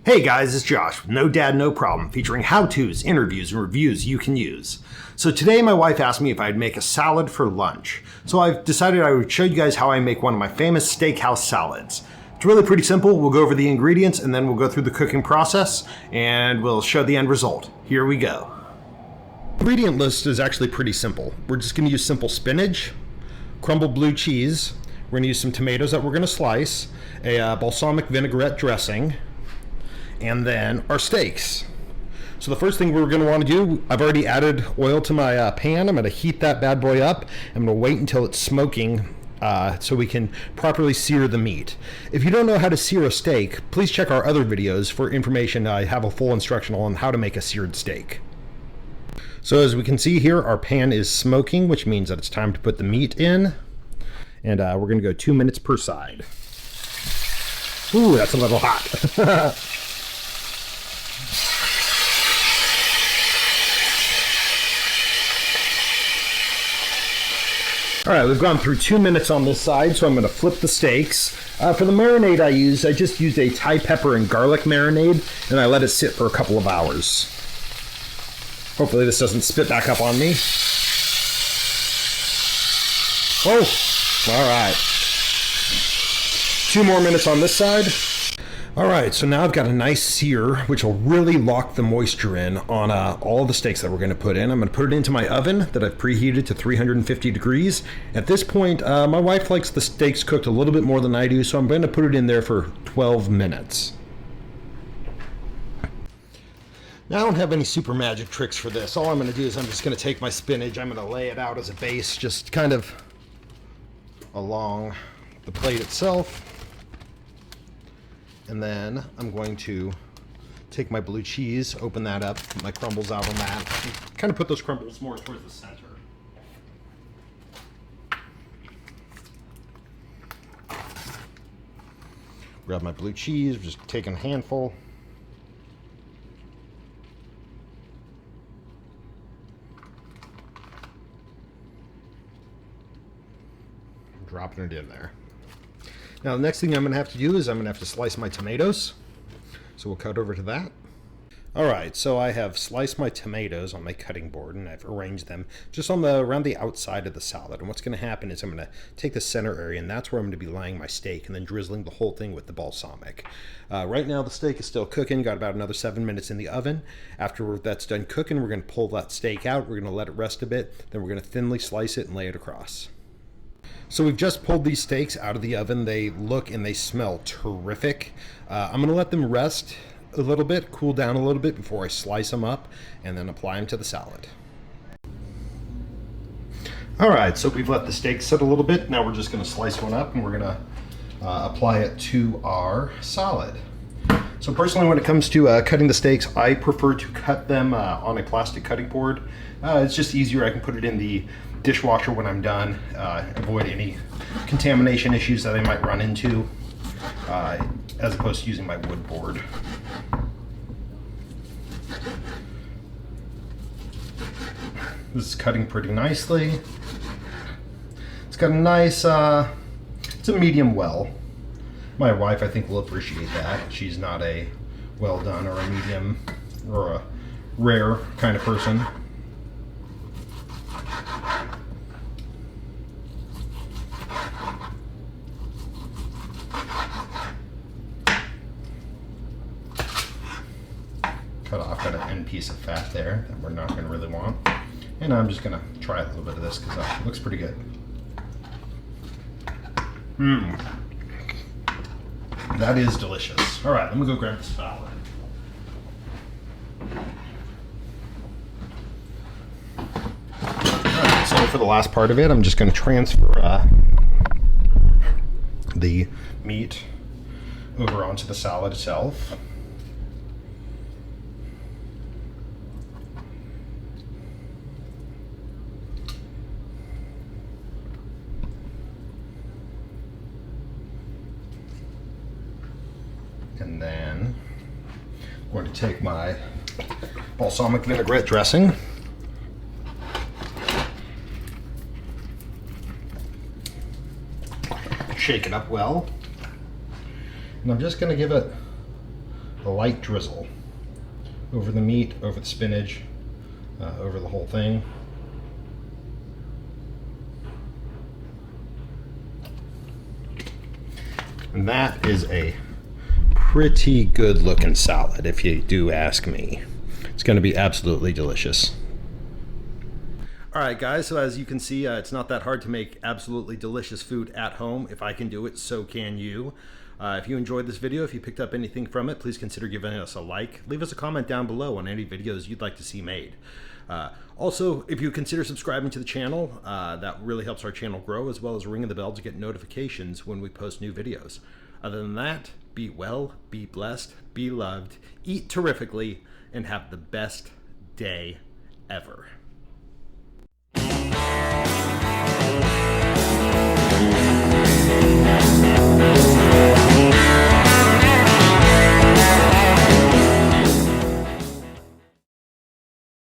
Hey guys, it's Josh with No Dad, No Problem, featuring how-tos, interviews, and reviews you can use. So today my wife asked me if I'd make a salad for lunch. So I've decided I would show you guys how I make one of my famous steakhouse salads. It's really pretty simple. We'll go over the ingredients and then we'll go through the cooking process and we'll show the end result. Here we go. The ingredient list is actually pretty simple. We're just going to use simple spinach, crumbled blue cheese, we're going to use some tomatoes that we're going to slice, a balsamic vinaigrette dressing, and then our steaks. So the first thing we're going to want to do, I've already added oil to my pan. I'm going to heat that bad boy up. I'm going to wait until it's smoking so we can properly sear the meat. If you don't know how to sear a steak, please check our other videos for information. I have a full instructional on how to make a seared steak. So as we can see here, our pan is smoking, which means that it's time to put the meat in. And we're going to go 2 minutes per side. Ooh, that's a little hot. All right, we've gone through 2 minutes on this side, so I'm going to flip the steaks. For the marinade I just used a Thai pepper and garlic marinade, and I let it sit for a couple of hours. Hopefully this doesn't spit back up on me. Oh, all right. 2 more minutes on this side. All right, so now I've got a nice sear, which will really lock the moisture in on all the steaks that we're going to put in. I'm going to put it into my oven that I've preheated to 350 degrees. At this point, my wife likes the steaks cooked a little bit more than I do, so I'm going to put it in there for 12 minutes. Now, I don't have any super magic tricks for this. All I'm going to do is I'm just going to take my spinach, I'm going to lay it out as a base, just kind of along the plate itself. And then I'm going to take my blue cheese, open that up, put my crumbles out on that, kind of put those crumbles more towards the center. Grab my blue cheese, just taking a handful. Dropping it in there. Now the next thing I'm going to have to do is I'm going to have to slice my tomatoes. So we'll cut over to that. Alright, so I have sliced my tomatoes on my cutting board and I've arranged them just on around the outside of the salad. And what's going to happen is I'm going to take the center area and that's where I'm going to be laying my steak and then drizzling the whole thing with the balsamic. Right now the steak is still cooking, got about another 7 minutes in the oven. After that's done cooking, we're going to pull that steak out, we're going to let it rest a bit, then we're going to thinly slice it and lay it across. So we've just pulled these steaks out of the oven. They look and they smell terrific. I'm going to let them rest a little bit, cool down a little bit before I slice them up and then apply them to the salad. All right, so we've let the steak sit a little bit. Now we're just going to slice one up and we're going to apply it to our salad. So personally, when it comes to cutting the steaks, I prefer to cut them on a plastic cutting board. It's just easier. I can put it in the dishwasher when I'm done, avoid any contamination issues that I might run into, as opposed to using my wood board. This is cutting pretty nicely. It's got a nice, it's a medium well. My wife, I think, will appreciate that. She's not a well done or a medium or a rare kind of person. Cut off that end piece of fat there that we're not going to really want. And I'm just going to try a little bit of this because it looks pretty good. That is delicious. All right, let me go grab the salad. All right, so for the last part of it, I'm just going to transfer the meat over onto the salad itself. And then I'm going to take my balsamic vinaigrette dressing. Shake it up well. And I'm just going to give it a light drizzle over the meat, over the spinach, over the whole thing. And that is a pretty good looking salad, if you do ask me. It's going to be absolutely delicious. All right, guys, so as you can see, it's not that hard to make absolutely delicious food at home. If I can do it, so can you. If you enjoyed this video, if you picked up anything from it, please consider giving us a like. Leave us a comment down below on any videos you'd like to see made. Also, if you consider subscribing to the channel, that really helps our channel grow, as well as ringing the bell to get notifications when we post new videos. Other than that, be well, be blessed, be loved, eat terrifically, and have the best day ever.